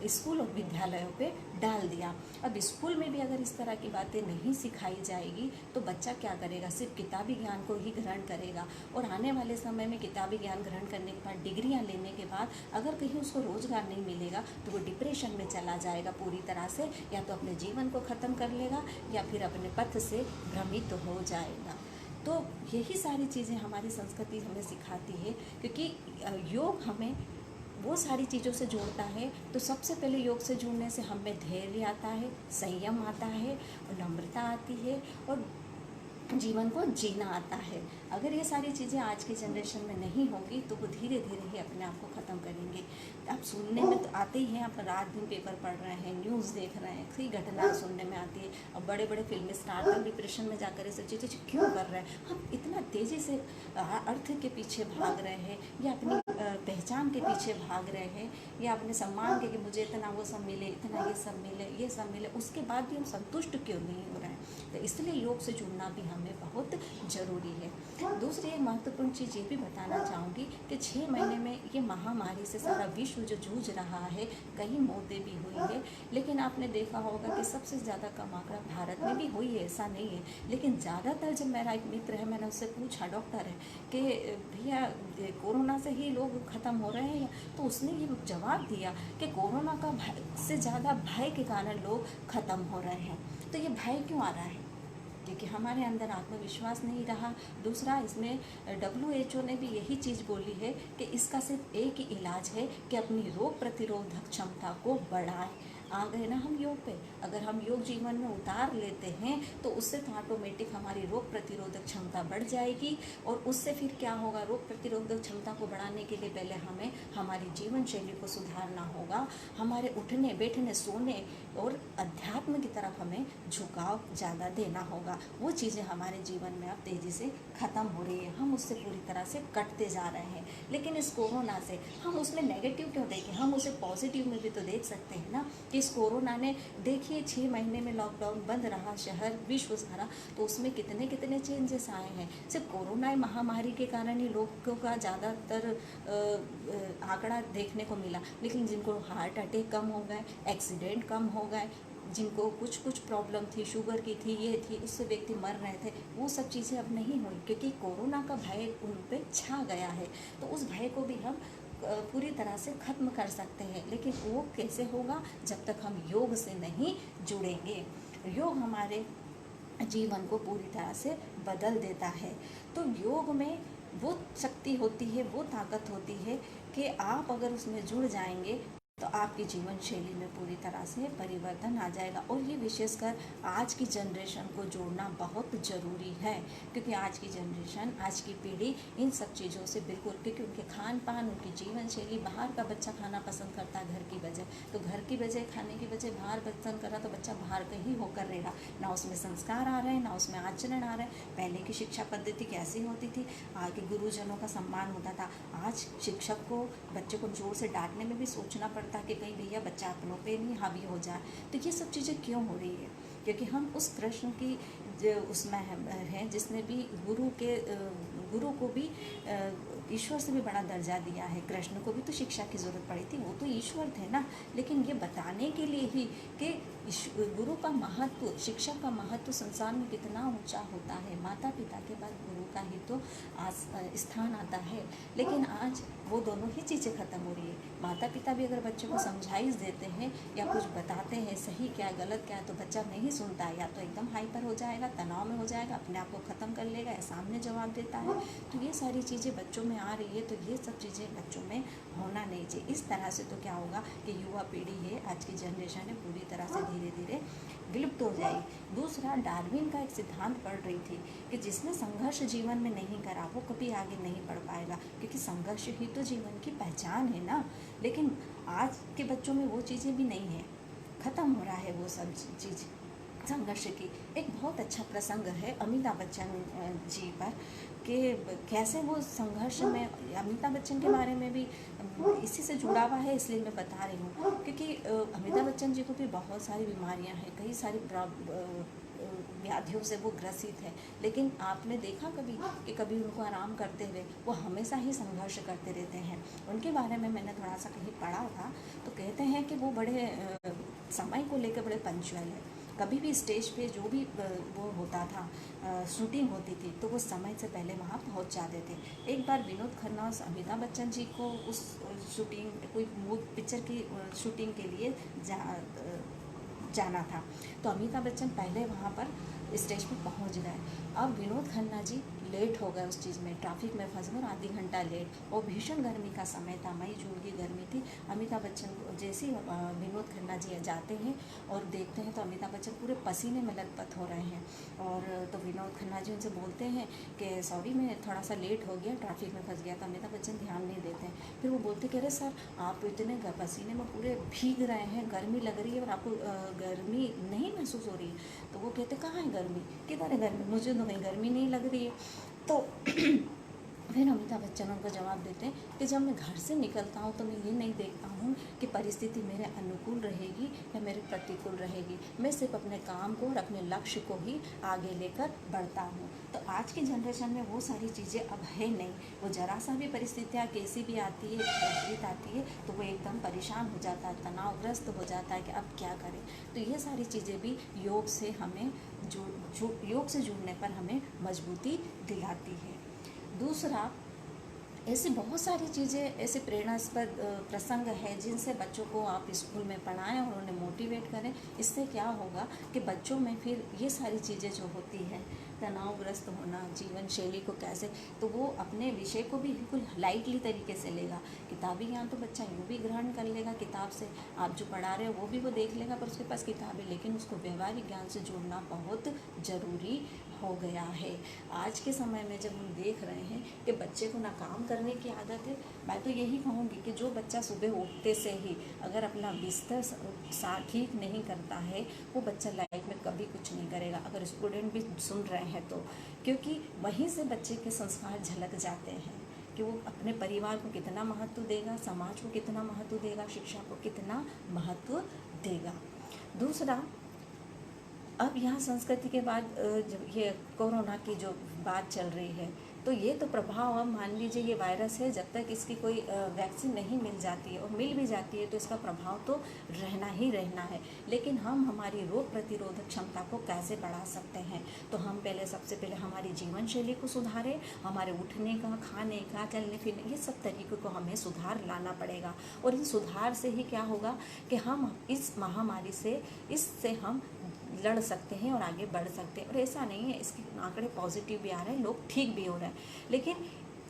स्कूल और विद्यालयों पे डाल दिया। अब स्कूल में भी अगर इस तरह की बातें नहीं सिखाई जाएगी तो बच्चा क्या करेगा, सिर्फ किताबी ज्ञान को ही ग्रहण करेगा, और आने वाले समय में किताबी ज्ञान ग्रहण करने के बाद, डिग्रियां लेने के बाद अगर कहीं उसको रोज़गार नहीं मिलेगा तो वो डिप्रेशन में चला जाएगा पूरी तरह से, या तो अपने जीवन को ख़त्म कर लेगा या फिर अपने पथ से भ्रमित हो जाएगा। तो यही सारी चीज़ें हमारी संस्कृति हमें सिखाती है, क्योंकि योग हमें वो सारी चीज़ों से जोड़ता है। तो सबसे पहले योग से जुड़ने से हमें धैर्य आता है, संयम आता है, और नम्रता आती है, और जीवन को जीना आता है। अगर ये सारी चीज़ें आज की जनरेशन में नहीं होगी तो वो धीरे धीरे ही अपने आप को ख़त्म करेंगे। आप सुनने में तो आते ही हैं, आप रात दिन पेपर पढ़ रहे हैं, न्यूज़ देख रहे हैं, कई घटना सुनने में आती है। अब बड़े बड़े फिल्मी स्टार तक डिप्रेशन में जाकर ये सब चीज़ें क्यों कर रहे हैं? हम इतना तेज़ी से अर्थ के पीछे भाग रहे हैं, या अपनी पहचान के पीछे भाग रहे हैं, या अपने सम्मान के कि मुझे इतना वो सब मिले, इतना ये सब मिले, ये सब मिले, उसके बाद भी हम संतुष्ट क्यों नहीं हो रहे हैं? तो इसलिए योग से जुड़ना भी हमें बहुत ज़रूरी है। दूसरी एक महत्वपूर्ण चीज़ ये भी बताना चाहूँगी कि 6 महीने में ये महामारी से सारा विश्व जो जूझ रहा है, कई मौतें भी हुई है, लेकिन आपने देखा होगा कि सबसे ज़्यादा कम आंकड़ा भारत में भी हुई है, ऐसा नहीं है। लेकिन ज़्यादातर, जब मेरा एक मित्र है, मैंने उससे पूछा, डॉक्टर है, कि भैया कोरोना से ही लोग ख़त्म हो रहे हैं, तो उसने ये जवाब दिया कि कोरोना का भय से ज़्यादा भय के कारण लोग ख़त्म हो रहे हैं। तो ये भय क्यों आ रहा है? क्योंकि हमारे अंदर आत्मविश्वास नहीं रहा। दूसरा, इसमें WHO ने भी यही चीज़ बोली है कि इसका सिर्फ एक ही इलाज है कि अपनी रोग प्रतिरोधक क्षमता को बढ़ाएं। आ गए ना हम योग पे, अगर हम योग जीवन में उतार लेते हैं तो उससे तो ऑटोमेटिक हमारी रोग प्रतिरोधक क्षमता बढ़ जाएगी, और उससे फिर क्या होगा, रोग प्रतिरोधक क्षमता को बढ़ाने के लिए पहले हमें हमारी जीवन शैली को सुधारना होगा, हमारे उठने बैठने सोने और अध्यात्म की तरफ हमें झुकाव ज़्यादा देना होगा। वो चीज़ें हमारे जीवन में अब तेज़ी से ख़त्म हो रही है, हम उससे पूरी तरह से कटते जा रहे हैं। लेकिन इस कोरोना से हम उसमें नेगेटिव क्यों देखें, हम उसे पॉजिटिव में भी तो देख सकते हैं ना, कि इस कोरोना ने, देखिए 6 महीने में लॉकडाउन बंद रहा शहर विश्व सारा, तो उसमें कितने कितने चेंजेस आए हैं। सिर्फ कोरोना महामारी के कारण ही लोगों का ज़्यादातर आंकड़ा देखने को मिला, लेकिन जिनको हार्ट अटैक कम हो गए, एक्सीडेंट कम हो गए, जिनको कुछ कुछ प्रॉब्लम थी, शुगर की थी, ये थी, उससे व्यक्ति मर रहे थे, वो सब चीज़ें अब नहीं हुई, क्योंकि कोरोना का भय उन पर छा गया है। तो उस भय को भी हम पूरी तरह से ख़त्म कर सकते हैं, लेकिन वो कैसे होगा, जब तक हम योग से नहीं जुड़ेंगे। योग हमारे जीवन को पूरी तरह से बदल देता है। तो योग में वो शक्ति होती है, वो ताकत होती है कि आप अगर उसमें जुड़ जाएंगे तो आपकी जीवन शैली में पूरी तरह से परिवर्तन आ जाएगा। और ये विशेषकर आज की जनरेशन को जोड़ना बहुत ज़रूरी है, क्योंकि आज की जनरेशन, आज की पीढ़ी इन सब चीज़ों से बिल्कुल, क्योंकि उनके खान पान, उनकी जीवन शैली, बाहर का बच्चा खाना पसंद करता है घर की बजाय, तो घर की बजाय खाने की बजाय बाहर पसंद करा तो बच्चा बाहर का ही होकर रहेगा, ना उसमें संस्कार आ रहे हैं, ना उसमें आचरण आ रहा है। पहले की शिक्षा पद्धति कैसी होती थी, आगे गुरुजनों का सम्मान होता था। आज शिक्षक को बच्चे को जोर से डांटने में भी सोचना पड़ता कि कहीं भैया बच्चा अपनों पे नहीं हावी हो जाए। तो ये सब चीज़ें क्यों हो रही है, क्योंकि हम उस कृष्ण की जो उसमें है, जिसने भी गुरु को भी ईश्वर से भी बड़ा दर्जा दिया है। कृष्ण को भी तो शिक्षा की ज़रूरत पड़ी थी, वो तो ईश्वर थे ना, लेकिन ये बताने के लिए ही कि गुरु का महत्व, शिक्षा का महत्व संसार में कितना ऊंचा होता है। माता पिता के बाद गुरु का ही तो स्थान आता है, लेकिन आज वो दोनों ही चीज़ें ख़त्म हो रही है। माता पिता भी अगर बच्चों को समझाइश देते हैं या कुछ बताते हैं सही क्या है गलत क्या है, तो बच्चा नहीं सुनता है, या तो एकदम हाइपर हो जाएगा, तनाव में हो जाएगा, अपने आप को ख़त्म कर लेगा, या सामने जवाब देता है। तो ये सारी चीज़ें बच्चों में आ रही है, तो ये सब चीज़ें बच्चों में होना नहीं चाहिए। इस तरह से तो क्या होगा कि युवा पीढ़ी है, आज की जनरेशन है, पूरी तरह से धीरे धीरे विलुप्त हो जाएगी। दूसरा, डार्विन का एक सिद्धांत पढ़ रही थी कि जिसने संघर्ष जीवन में नहीं करा वो कभी आगे नहीं बढ़ पाएगा, क्योंकि संघर्ष ही तो जीवन की पहचान है ना। लेकिन आज के बच्चों में वो चीज़ें भी नहीं है, ख़त्म हो रहा है वो सब चीज़ संघर्ष की। एक बहुत अच्छा प्रसंग है अमिताभ बच्चन जी पर, कि कैसे वो संघर्ष में, अमिताभ बच्चन के बारे में भी इसी से जुड़ा हुआ है, इसलिए मैं बता रही हूँ, क्योंकि अमिताभ बच्चन जी को भी बहुत सारी बीमारियाँ हैं, कई सारी व्याधियों से वो ग्रसित है, लेकिन आपने देखा कभी कि कभी उनको आराम करते हुए, वो हमेशा ही संघर्ष करते रहते हैं। उनके बारे में मैंने थोड़ा सा कहीं पढ़ा था, तो कहते हैं कि वो बड़े समय को लेकर बड़े पंक्चुअल है। कभी भी स्टेज पे जो भी वो होता था, शूटिंग होती थी, तो वो समय से पहले वहाँ पहुँच जाते थे। एक बार विनोद खन्ना और अमिताभ बच्चन जी को उस शूटिंग, कोई पिक्चर की शूटिंग के लिए जाना था, तो अमिताभ बच्चन पहले वहाँ पर स्टेज पर पहुँच गए। अब विनोद खन्ना जी लेट हो गए, उस चीज़ में ट्रैफिक में फंस गए और आधी घंटा लेट, और भीषण गर्मी का समय था, मई जून की गर्मी थी। अमिताभ बच्चन जैसे विनोद खन्ना जी जाते हैं और देखते हैं तो अमिताभ बच्चन पूरे पसीने में लथपथ हो रहे हैं, और तो विनोद खन्ना जी उनसे बोलते हैं कि सॉरी मैं थोड़ा सा लेट हो गया, ट्रैफिक में फंस गया। तो अमिताभ बच्चन ध्यान नहीं देते हैं। फिर वो बोलते कि अरे सर आप इतने पसीने में पूरे भीग रहे हैं, गर्मी लग रही है और आपको गर्मी नहीं महसूस हो रही है। तो वो कहते कहाँ है गर्मी, किधर है गर्मी, मुझे तो कहीं गर्मी नहीं लग रही है। तो फिर अमिताभ बच्चन उनको जवाब देते हैं कि जब मैं घर से निकलता हूँ तो मैं ये नहीं देखता हूँ कि परिस्थिति मेरे अनुकूल रहेगी या मेरे प्रतिकूल रहेगी, मैं सिर्फ अपने काम को और अपने लक्ष्य को ही आगे लेकर बढ़ता हूँ। तो आज की जनरेशन में वो सारी चीज़ें अब है नहीं। वो ज़रा सा भी परिस्थितियाँ कैसी भी आती है, विपरीत आती है, तो वो एकदम परेशान हो जाता है, तनावग्रस्त हो जाता है कि अब क्या करें। तो ये सारी चीज़ें भी योग से हमें योग से जुड़ने पर हमें मजबूती दिलाती है। दूसरा, ऐसी बहुत सारी चीज़ें, ऐसे प्रेरणास्पद प्रसंग है जिनसे बच्चों को आप स्कूल में पढ़ाएं और उन्हें मोटिवेट करें। इससे क्या होगा कि बच्चों में फिर ये सारी चीज़ें जो होती हैं, तनावग्रस्त होना, जीवन शैली को कैसे, तो वो अपने विषय को भी बिल्कुल लाइटली तरीके से लेगा। किताबी ज्ञान तो बच्चा यूँ भी ग्रहण कर लेगा, किताब से आप जो पढ़ा रहे हो वो भी वो देख लेगा, पर उसके पास किताबें, लेकिन उसको व्यवहारिक ज्ञान से जोड़ना बहुत ज़रूरी हो गया है। आज के समय में जब हम देख रहे हैं कि बच्चे को ना काम करने की आदत है, मैं तो यही कहूँगी कि जो बच्चा सुबह उठते से ही अगर अपना बिस्तर ठीक नहीं करता है, वो बच्चा लाइफ में कभी कुछ नहीं करेगा। अगर स्टूडेंट भी सुन रहे हैं तो, क्योंकि वहीं से बच्चे के संस्कार झलक जाते हैं कि वो अपने परिवार को कितना महत्व देगा, समाज को कितना महत्व देगा, शिक्षा को कितना महत्व देगा। दूसरा, अब यहाँ संस्कृति के बाद जब ये कोरोना की जो बात चल रही है, तो ये तो प्रभाव, अब मान लीजिए ये वायरस है, जब तक इसकी कोई वैक्सीन नहीं मिल जाती है, और मिल भी जाती है तो इसका प्रभाव तो रहना ही रहना है। लेकिन हम हमारी रोग प्रतिरोधक क्षमता को कैसे बढ़ा सकते हैं? तो हम पहले, सबसे पहले हमारी जीवन शैली को सुधारें। हमारे उठने का, खाने का, चलने फिरने, ये सब तरीक़ों को हमें सुधार लाना पड़ेगा। और इन सुधार से ही क्या होगा कि हम इस महामारी से, इससे हम लड़ सकते हैं और आगे बढ़ सकते हैं। और ऐसा नहीं है, इसके आंकड़े पॉजिटिव भी आ रहे हैं, लोग ठीक भी हो रहे हैं। लेकिन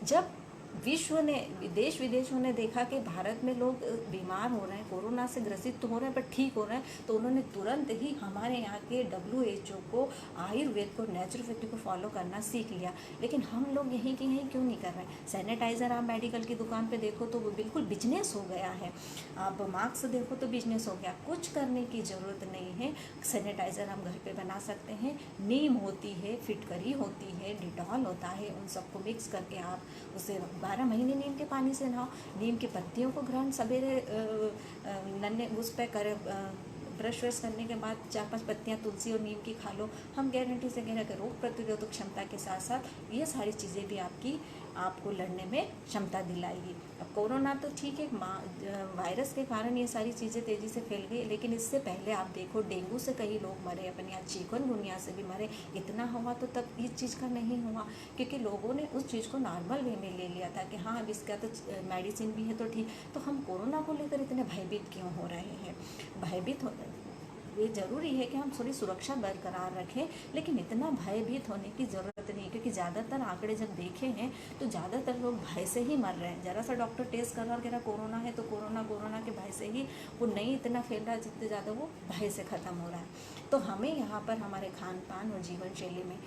जब विश्व ने, देश विदेशों ने देखा कि भारत में लोग बीमार हो रहे हैं, कोरोना से ग्रसित तो हो रहे हैं पर ठीक हो रहे हैं, तो उन्होंने तुरंत ही हमारे यहाँ के WHO को, आयुर्वेद को, नेचुरोपैथी को फॉलो करना सीख लिया। लेकिन हम लोग यहीं की यहीं क्यों नहीं कर रहे हैं? सैनिटाइज़र आप मेडिकल की दुकान पे देखो तो वो बिल्कुल बिजनेस हो गया है, आप मास्क देखो तो बिजनेस हो गया। कुछ करने की ज़रूरत नहीं है। सैनिटाइज़र हम घर पे बना सकते हैं, नीम होती है, फिटकरी होती है, डिटॉल होता है, उन सबको मिक्स करके आप उसे 12 महीने नीम के पानी से नहाओ। नीम की पत्तियों को ग्रहण सवेरे नन्हे उस पर करें, ब्रश व्रश करने के बाद 4-5 पत्तियां तुलसी और नीम की खा लो। हम गारंटी से कह रहे हैं कि रोग प्रतिरोधक क्षमता के साथ साथ ये सारी चीज़ें भी आपको लड़ने में क्षमता दिलाएगी। अब कोरोना तो ठीक है, वायरस के कारण ये सारी चीज़ें तेज़ी से फैल गई, लेकिन इससे पहले आप देखो डेंगू से कई लोग मरे, अपने यहाँ चिकनगुनिया से भी मरे। इतना हुआ तो तब इस चीज़ का नहीं हुआ, क्योंकि लोगों ने उस चीज़ को नॉर्मल वे में ले लिया था कि हाँ अब इसका तो मेडिसिन भी है तो ठीक। तो हम कोरोना को लेकर इतने भयभीत क्यों हो रहे हैं? भयभीत हो, ये ज़रूरी है कि हम थोड़ी सुरक्षा बरकरार रखें, लेकिन इतना भयभीत होने की ज़रूरत नहीं, क्योंकि ज़्यादातर आंकड़े जब देखे हैं तो ज़्यादातर लोग भय से ही मर रहे हैं। ज़रा सा डॉक्टर टेस्ट कर रहा और कह रहा कोरोना है, तो कोरोना के भय से ही वो नहीं इतना फैल रहा, जितने ज़्यादा वो भय से ख़त्म हो रहा है। तो हमें यहाँ पर हमारे खान पान और जीवन शैली में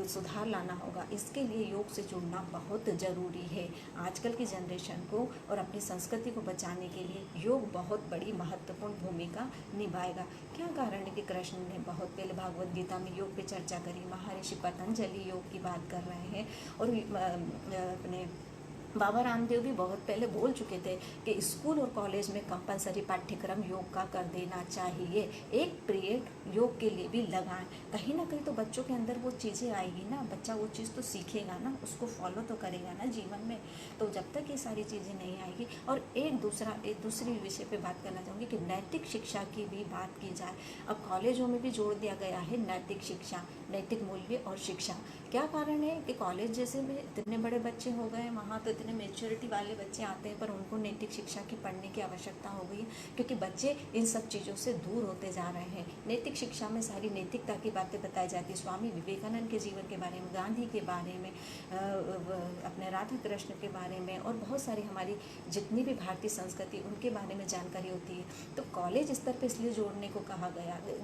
सुधार लाना होगा। इसके लिए योग से जुड़ना बहुत ज़रूरी है। आजकल की जनरेशन को और अपनी संस्कृति को बचाने के लिए योग बहुत बड़ी महत्वपूर्ण भूमिका निभाएगा। क्या कारण है कि कृष्ण ने बहुत पहले भागवत गीता में योग पे चर्चा करी, महर्षि पतंजलि योग की बात कर रहे हैं, और अपने बाबा रामदेव भी बहुत पहले बोल चुके थे कि स्कूल और कॉलेज में कंपलसरी पाठ्यक्रम योग का कर देना चाहिए। एक पीरियड योग के लिए भी लगाएं। कहीं ना कहीं तो बच्चों के अंदर वो चीज़ें आएगी ना, बच्चा वो चीज़ तो सीखेगा ना, उसको फॉलो तो करेगा ना जीवन में। तो जब तक ये सारी चीज़ें नहीं आएगी। और एक दूसरी विषय पे बात करना चाहूँगी कि नैतिक शिक्षा की भी बात की जाए। अब कॉलेजों में भी जोड़ दिया गया है नैतिक शिक्षा, नैतिक मूल्य और शिक्षा। क्या कारण है कि कॉलेज जैसे में इतने बड़े बच्चे हो गए, वहाँ तो इतने मेच्योरिटी वाले बच्चे आते हैं, पर उनको नैतिक शिक्षा की पढ़ने की आवश्यकता हो गई है, क्योंकि बच्चे इन सब चीज़ों से दूर होते जा रहे हैं। नैतिक शिक्षा में सारी नैतिकता की बातें बताई जाती है, स्वामी विवेकानंद के जीवन के बारे में, गांधी के बारे में, अपने राधा कृष्ण के बारे में, और बहुत सारी हमारी जितनी भी भारतीय संस्कृति उनके बारे में जानकारी होती है। तो कॉलेज स्तर पर इसलिए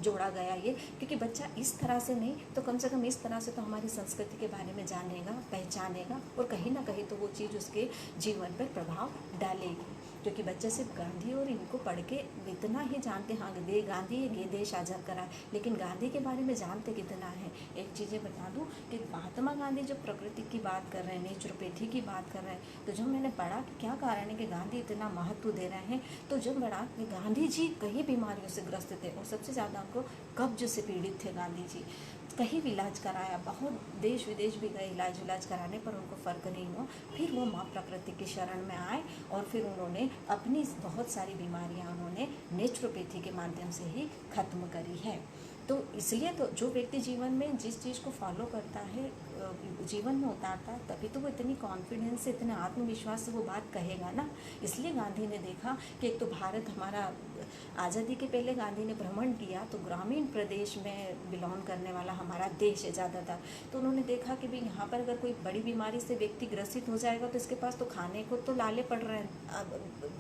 जोड़ा गया ये, क्योंकि बच्चा इस तरह से नहीं तो कम से कम इस तरह से तो हमारी संस्कृति के बारे में जानेगा, पहचानेगा, और कहीं ना कहीं तो वो चीज़ उसके जीवन पर प्रभाव डालेगी। क्योंकि बच्चे सिर्फ गांधी और इनको पढ़ के इतना ही जानते, हाँ गांधी ये देश आज़ाद करा, लेकिन गांधी के बारे में जानते कितना है। एक चीज़ें बता दूं कि महात्मा गांधी जो प्रकृति की बात कर रहे हैं, नेचुरोपैथी की बात कर रहे हैं, तो जब मैंने पढ़ा कि क्या कारण है कि गांधी इतना महत्व दे रहे हैं, तो जब पढ़ा कि गांधी जी कई बीमारियों से ग्रस्त थे, और सबसे ज़्यादा उनको कब्ज से पीड़ित थे गांधी जी। कहीं भी इलाज कराया, बहुत देश विदेश भी गए इलाज कराने, पर उनको फ़र्क नहीं हुआ। फिर वो माँ प्रकृति की शरण में आए, और फिर उन्होंने अपनी बहुत सारी बीमारियाँ उन्होंने नेचुरोपैथी के माध्यम से ही ख़त्म करी है। तो इसलिए तो जो व्यक्ति जीवन में जिस चीज़ को फॉलो करता है, जीवन में उतारता है, तभी तो वो इतनी कॉन्फिडेंस से, इतने आत्मविश्वास से वो बात कहेगा ना। इसलिए गांधी ने देखा कि एक तो भारत हमारा आज़ादी के पहले गांधी ने भ्रमण किया, तो ग्रामीण प्रदेश में बिलोंग करने वाला हमारा देश है ज़्यादातर। तो उन्होंने देखा कि भाई यहाँ पर अगर कोई बड़ी बीमारी से व्यक्ति ग्रसित हो जाएगा तो इसके पास तो खाने को तो लाले पड़ रहे हैं,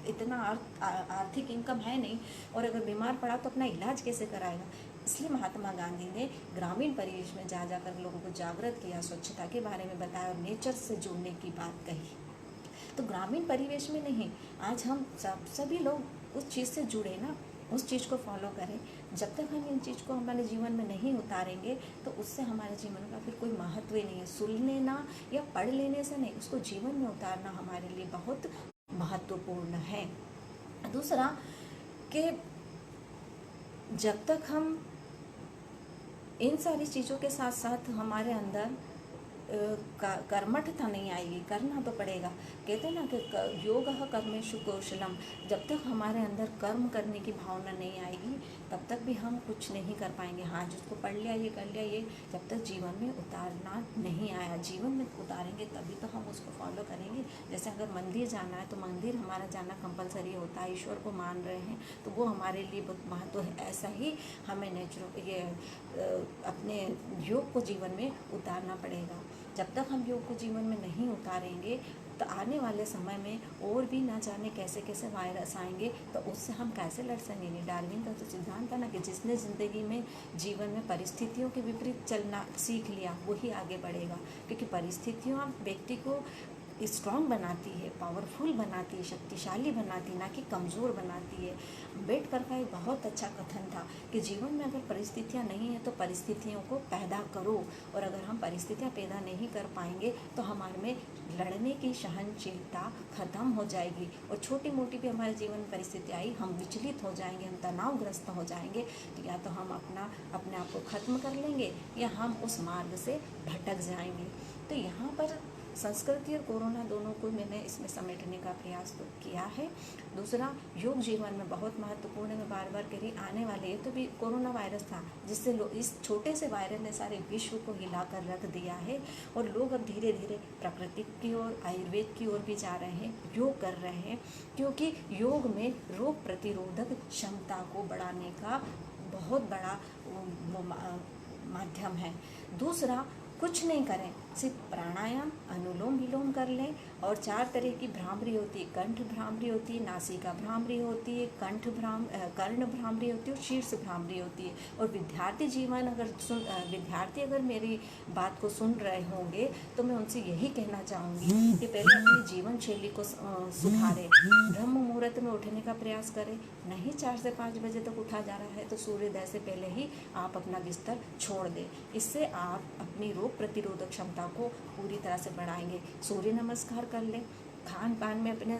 इतना आर्थिक इनकम है नहीं, और अगर बीमार पड़ा तो अपना इलाज कैसे कराएगा। इसलिए महात्मा गांधी ने ग्रामीण परिवेश में जा जाकर लोगों को जागृत किया, स्वच्छता के बारे में बताया, और नेचर से जुड़ने की बात कही। तो ग्रामीण परिवेश में नहीं, आज हम सभी लोग उस चीज़ से जुड़े ना, उस चीज़ को फॉलो करें। जब तक हम इन चीज़ को हमारे जीवन में नहीं उतारेंगे तो उससे हमारे जीवन का फिर कोई महत्व ही नहीं है। सुन लेना या पढ़ लेने से नहीं, उसको जीवन में उतारना हमारे लिए बहुत महत्वपूर्ण है। दूसरा कि जब तक हम इन सारी चीज़ों के साथ साथ हमारे अंदर कर्मठता नहीं आएगी, करना तो पड़ेगा। कहते हैं ना कि योग कर्मेषु कौशलम। जब तक हमारे अंदर कर्म करने की भावना नहीं आएगी तब तक भी हम कुछ नहीं कर पाएंगे। हाँ, जिसको पढ़ लिया ये कर लिया, ये जब तक जीवन में उतारना नहीं आया, जीवन में उतारेंगे तभी तो हम उसको फॉलो करेंगे। जैसे अगर मंदिर जाना है तो मंदिर हमारा जाना कंपलसरी होता है, ईश्वर को मान रहे हैं तो वो हमारे लिए बहुत महत्व है। ऐसा ही हमें अपने योग को जीवन में उतारना पड़ेगा। जब तक हम योग को जीवन में नहीं उतारेंगे तो आने वाले समय में और भी ना जाने कैसे कैसे वायरस आएंगे, तो उससे हम कैसे लड़ सकेंगे। डार्विन का तो सिद्धांत था ना कि जिसने ज़िंदगी में जीवन में परिस्थितियों के विपरीत चलना सीख लिया वही आगे बढ़ेगा, क्योंकि परिस्थितियाँ व्यक्ति को स्ट्रॉन्ग बनाती है, पावरफुल बनाती है, शक्तिशाली बनाती है, ना कि कमज़ोर बनाती है। अम्बेडकर का एक बहुत अच्छा कथन था कि जीवन में अगर परिस्थितियाँ नहीं हैं तो परिस्थितियों को पैदा करो, और अगर हम परिस्थितियाँ पैदा नहीं कर पाएंगे तो हमारे में लड़ने की सहनशीलता ख़त्म हो जाएगी, और छोटी मोटी भी हमारे जीवन में परिस्थिति आई हम विचलित हो जाएंगे, हम तनावग्रस्त हो जाएंगे। तो या तो हम अपने आप को ख़त्म कर लेंगे या हम उस मार्ग से भटक जाएंगे। तो यहाँ पर संस्कृति और कोरोना दोनों को मैंने इसमें समेटने का प्रयास तो किया है। दूसरा, योग जीवन में बहुत महत्वपूर्ण है। मैं बार बार कह रही, आने वाले ये तो भी कोरोना वायरस था जिससे इस छोटे से वायरस ने सारे विश्व को हिला कर रख दिया है, और लोग अब धीरे धीरे प्रकृति की ओर, आयुर्वेद की ओर भी जा रहे हैं, योग कर रहे हैं, क्योंकि योग में रोग प्रतिरोधक क्षमता को बढ़ाने का बहुत बड़ा माध्यम है। दूसरा, कुछ नहीं करें, सिर्फ प्राणायाम, अनुलोम विलोम कर लें, और 4 तरह की भ्रामरी होती है। कंठ भ्रामरी होती है, नासिका भ्रामरी होती है, कर्ण भ्रामरी होती है, और शीर्ष भ्रामरी होती है। और विद्यार्थी अगर मेरी बात को सुन रहे होंगे तो मैं उनसे यही कहना चाहूँगी कि पहले अपनी जीवन शैली को सुधारें। ब्रह्म मुहूर्त में उठने का प्रयास करें, नहीं 4 से 5 बजे तक उठा जा रहा है तो सूर्योदय से पहले ही आप अपना बिस्तर छोड़ दें। इससे आप अपनी रोग प्रतिरोधक क्षमता को पूरी तरह से बढ़ाएंगे। सूर्य नमस्कार कर लें, खान पान में अपने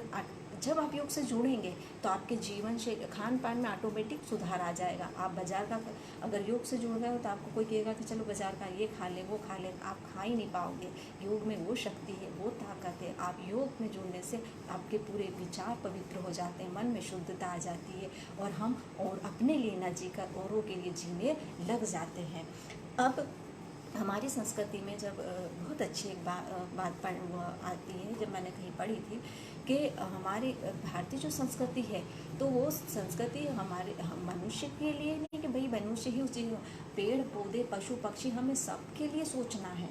जब आप योग से जुड़ेंगे तो आपके जीवन से खान पान में ऑटोमेटिक सुधार आ जाएगा। आप बाज़ार का अगर योग से जुड़ गए हो तो आपको कोई कहेगा कि चलो बाज़ार का ये खा ले वो खा ले, आप खा ही नहीं पाओगे। योग में वो शक्ति है, वो ताकत है। आप योग में जुड़ने से आपके पूरे विचार पवित्र हो जाते हैं, मन में शुद्धता आ जाती है, और हम और अपने लिए न जीकर औरों के लिए जीने लग जाते हैं। अब हमारी संस्कृति में जब बहुत अच्छी एक बात आती है, जब मैंने कहीं पढ़ी थी कि हमारी भारतीय जो संस्कृति है तो वो संस्कृति हमारे मनुष्य के लिए नहीं कि भाई मनुष्य ही उसी, पेड़ पौधे पशु पक्षी हमें सबके लिए सोचना है।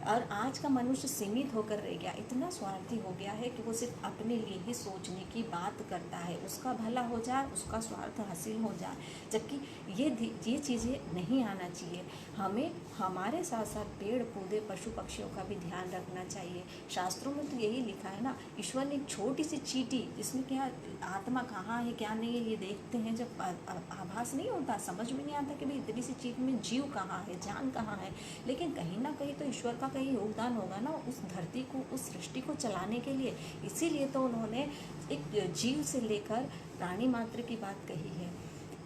और आज का मनुष्य सीमित होकर रह गया, इतना स्वार्थी हो गया है कि वो सिर्फ अपने लिए ही सोचने की बात करता है, उसका भला हो जाए, उसका स्वार्थ हासिल हो जाए, जबकि ये चीज़ें नहीं आना चाहिए। हमें हमारे साथ साथ पेड़ पौधे पशु पक्षियों का भी ध्यान रखना चाहिए। शास्त्रों में तो यही लिखा है ना, ईश्वर ने एक छोटी सी चींटी, जिसमें क्या आत्मा कहाँ है क्या नहीं है ये देखते हैं, जब आभास नहीं होता, समझ में नहीं आता कि भाई इतनी सी चीज़ में जीव कहाँ है, जान कहाँ है, लेकिन कहीं ना कहीं तो ईश्वर का कहीं योगदान होगा ना उस धरती को, उस सृष्टि को चलाने के लिए। इसीलिए तो उन्होंने एक जीव से लेकर प्राणी मात्र की बात कही है।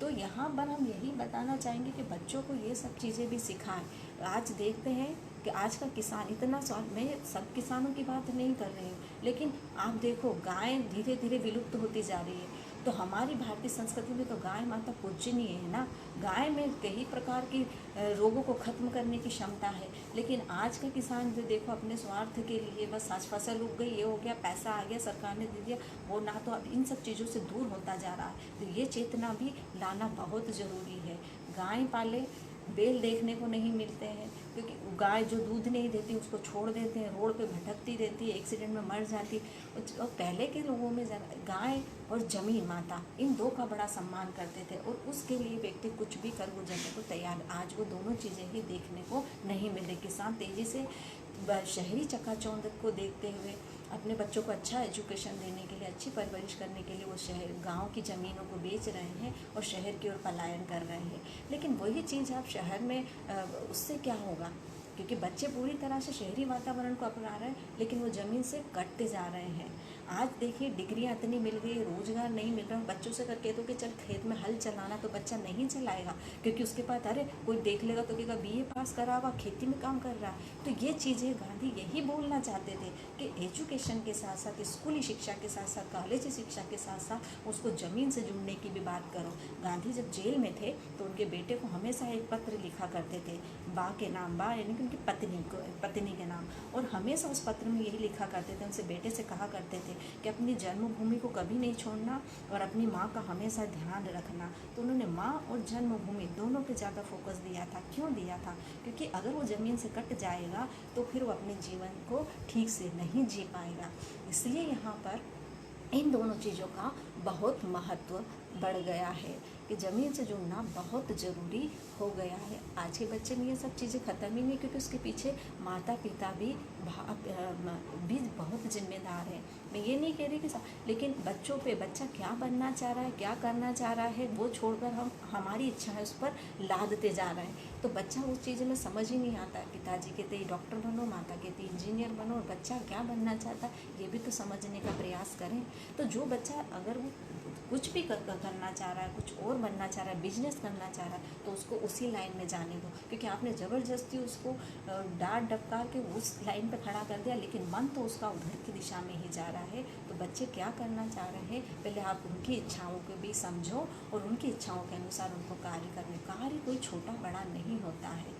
तो यहाँ पर हम यही बताना चाहेंगे कि बच्चों को ये सब चीज़ें भी सिखाएं। आज देखते हैं कि आज का किसान इतना मैं सब किसानों की बात नहीं कर रही हूँ, लेकिन आप देखो गाय धीरे धीरे विलुप्त होती जा रही है। तो हमारी भारतीय संस्कृति में तो गाय माता पूजनीय है ना, गाय में कई प्रकार की रोगों को ख़त्म करने की क्षमता है। लेकिन आज का किसान जो देखो अपने स्वार्थ के लिए बस आज फसल उग गई, ये हो गया, पैसा आ गया, सरकार ने दे दिया, वो ना तो अब इन सब चीज़ों से दूर होता जा रहा है। तो ये चेतना भी लाना बहुत ज़रूरी है। गाय पाले, बैल देखने को नहीं मिलते हैं, क्योंकि गाय जो दूध नहीं देती उसको छोड़ देते हैं, रोड पे भटकती रहती है, एक्सीडेंट में मर जाती। और पहले के लोगों में गाय और जमीन माता, इन दो का बड़ा सम्मान करते थे, और उसके लिए व्यक्ति कुछ भी कर गुजरने को तैयार। आज वो दोनों चीज़ें ही देखने को नहीं मिले। किसान तेज़ी से शहरी चकाचौंध को देखते हुए अपने बच्चों को अच्छा एजुकेशन देने के लिए, अच्छी परवरिश करने के लिए वो गांव की ज़मीनों को बेच रहे हैं और शहर की ओर पलायन कर रहे हैं। लेकिन वही चीज़ आप शहर में उससे क्या होगा, क्योंकि बच्चे पूरी तरह से शहरी वातावरण को अपना रहे हैं, लेकिन वो ज़मीन से कटते जा रहे हैं। आज देखिए डिग्रियां इतनी मिल गई, रोज़गार नहीं मिल रहा। बच्चों से करके तो कि चल खेत में हल चलाना, तो बच्चा नहीं चलाएगा, क्योंकि उसके पास अरे कोई देख लेगा तो कहेगा बीए पास करा हुआ खेती में काम कर रहा है। तो ये चीज़ें गांधी यही बोलना चाहते थे कि एजुकेशन के साथ साथ, स्कूली शिक्षा के साथ साथ, कॉलेज शिक्षा के साथ साथ उसको ज़मीन से जुड़ने की भी बात करो। गांधी जब जेल में थे तो उनके बेटे को हमेशा एक पत्र लिखा करते थे, बा के नाम, बा यानी कि उनकी पत्नी के नाम, और हमेशा उस पत्र में यही लिखा करते थे, उनसे बेटे से कहा करते थे कि अपनी जन्मभूमि को कभी नहीं छोड़ना और अपनी माँ का हमेशा ध्यान रखना। तो उन्होंने माँ और जन्मभूमि दोनों पे ज़्यादा फोकस दिया था। क्यों दिया था? क्योंकि अगर वो ज़मीन से कट जाएगा तो फिर वो अपने जीवन को ठीक से नहीं जी पाएगा। इसलिए यहाँ पर इन दोनों चीज़ों का बहुत महत्व बढ़ गया है कि ज़मीन से जुड़ना बहुत ज़रूरी हो गया है। आज के बच्चे में ये सब चीज़ें ख़त्म ही नहीं, क्योंकि उसके पीछे माता पिता भी बहुत जिम्मेदार है। मैं ये नहीं कह रही कि लेकिन बच्चों पे बच्चा क्या बनना चाह रहा है, क्या करना चाह रहा है, वो छोड़कर हम हमारी इच्छा है उस पर लादते जा रहे हैं। तो बच्चा उस चीज़ में समझ ही नहीं आता है। पिताजी कहते हैं डॉक्टर बनो, माता कहती है इंजीनियर बनो, और बच्चा क्या बनना चाहता है ये भी तो समझने का प्रयास करें। तो जो बच्चा अगर वो कुछ भी करना चाह रहा है, कुछ और बनना चाह रहा है, बिजनेस करना चाह रहा है, तो उसको उसी लाइन में जाने दो। क्योंकि आपने ज़बरदस्ती उसको डांट डपकार के उस लाइन पर खड़ा कर दिया, लेकिन मन तो उसका उधर की दिशा में ही जा रहा है। तो बच्चे क्या करना चाह रहे हैं, पहले आप उनकी इच्छाओं को भी समझो और उनकी इच्छाओं के अनुसार उनको कार्य करने। कार्य कोई छोटा बड़ा नहीं होता है,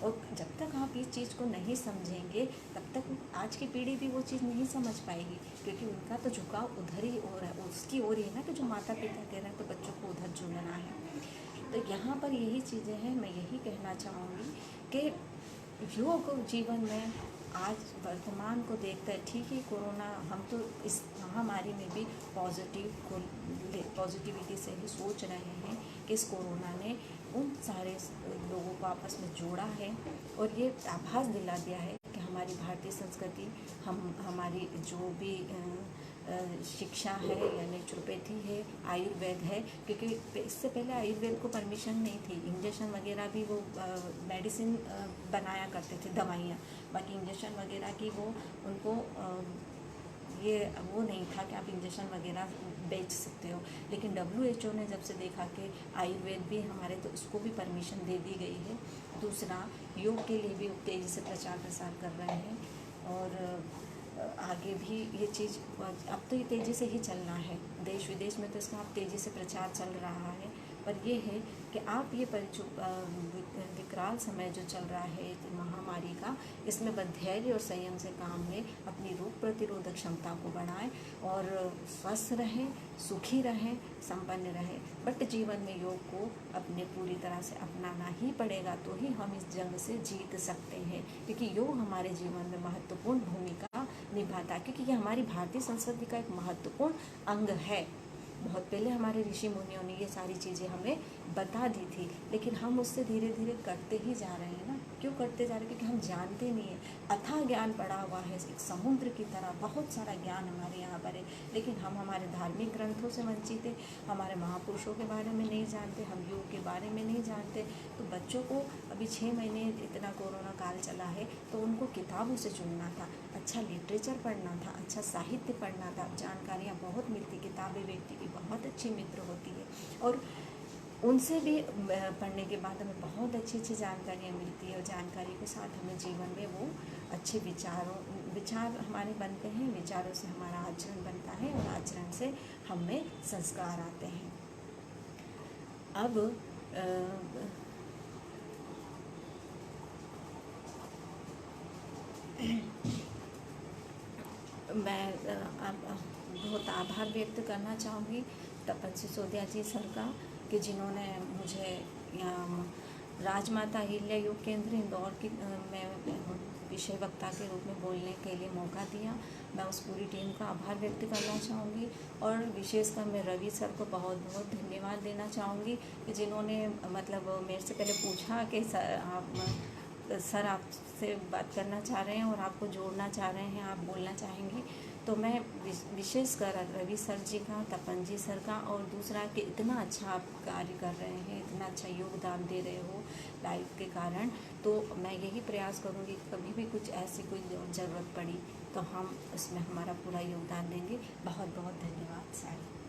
और जब तक आप इस चीज़ को नहीं समझेंगे तब तक आज की पीढ़ी भी वो चीज़ नहीं समझ पाएगी, क्योंकि उनका तो झुकाव उधर ही हो रहा है, उसकी ओर ही है ना, कि जो माता पिता कह रहे हैं तो बच्चों को उधर जुड़ना है। तो यहाँ पर यही चीज़ें हैं। मैं यही कहना चाहूँगी कि योग जीवन में आज वर्तमान को देखकर, ठीक है कोरोना, हम तो इस महामारी में भी पॉजिटिविटी से ही सोच रहे हैं कि इस कोरोना ने उन सारे लोगों को आपस में जोड़ा है और ये आभास दिला दिया है कि हमारी भारतीय संस्कृति, हमारी जो भी शिक्षा है या नेचुरोपैथी है, आयुर्वेद है, क्योंकि इससे पहले आयुर्वेद को परमिशन नहीं थी। इंजेक्शन वगैरह भी वो मेडिसिन बनाया करते थे, दवाइयाँ, बाकी इंजेक्शन वगैरह की वो उनको ये वो नहीं था कि आप इंजेक्शन वगैरह बेच सकते हो। लेकिन WHO ने जब से देखा कि आयुर्वेद भी हमारे, तो उसको भी परमिशन दे दी गई है। दूसरा, योग के लिए भी तेज़ी से प्रचार प्रसार कर रहे हैं, और आगे भी ये चीज़ अब तो ये तेज़ी से ही चलना है। देश विदेश में तो इसका अब तेज़ी से प्रचार चल रहा है। पर ये है कि आप ये विकराल समय जो चल रहा है महामारी का, इसमें बस धैर्य और संयम से काम लें, अपनी रोग प्रतिरोधक क्षमता को बढ़ाएं और स्वस्थ रहें, सुखी रहें, संपन्न रहें। बट जीवन में योग को अपने पूरी तरह से अपनाना ही पड़ेगा, तो ही हम इस जंग से जीत सकते हैं, क्योंकि योग हमारे जीवन में महत्वपूर्ण भूमिका निभाता है, क्योंकि ये हमारी भारतीय संस्कृति का एक महत्वपूर्ण अंग है। बहुत पहले हमारे ऋषि मुनियों ने ये सारी चीज़ें हमें बता दी थी, लेकिन हम उससे धीरे धीरे करते ही जा रहे हैं ना। क्यों करते जा रहे हैं? क्योंकि हम जानते नहीं हैं। अथाह ज्ञान पड़ा हुआ है, एक समुद्र की तरह बहुत सारा ज्ञान हमारे यहाँ पर है, लेकिन हम हमारे धार्मिक ग्रंथों से वंचित हैं, हमारे महापुरुषों के बारे में नहीं जानते, हम योग के बारे में नहीं जानते। तो बच्चों को अभी 6 महीने इतना कोरोना काल चला है, तो उनको किताबों से जुड़ना था, अच्छा लिटरेचर पढ़ना था, अच्छा साहित्य पढ़ना था, जानकारियाँ बहुत मिलती। किताबें व्यक्ति की बहुत अच्छी मित्र होती है, और उनसे भी पढ़ने के बाद हमें बहुत अच्छी अच्छी जानकारियाँ मिलती है, और जानकारी के साथ हमें जीवन में वो अच्छे विचार हमारे बनते हैं, विचारों से हमारा आचरण बनता है, और आचरण से हम में संस्कार आते हैं। अब मैं बहुत आभार व्यक्त करना चाहूँगी तपन सिसोदिया जी सर का, कि जिन्होंने मुझे यहाँ राजमाता अहिल्या योग केंद्र इंदौर की में विषय वक्ता के रूप में बोलने के लिए मौका दिया। मैं उस पूरी टीम का आभार व्यक्त करना चाहूँगी, और विशेषकर मैं रवि सर को बहुत बहुत धन्यवाद देना चाहूँगी कि जिन्होंने मतलब मेरे से पहले पूछा कि सर आपसे बात करना चाह रहे हैं और आपको जोड़ना चाह रहे हैं, आप बोलना चाहेंगे। तो तो मैं विशेषकर रवि सर जी का, तपन जी सर का, और दूसरा कि इतना अच्छा आप कार्य कर रहे हैं, इतना अच्छा योगदान दे रहे हो लाइव के कारण। तो मैं यही प्रयास करूँगी कभी भी कुछ ऐसी कोई ज़रूरत पड़ी तो हम उसमें हमारा पूरा योगदान देंगे। बहुत बहुत धन्यवाद सर।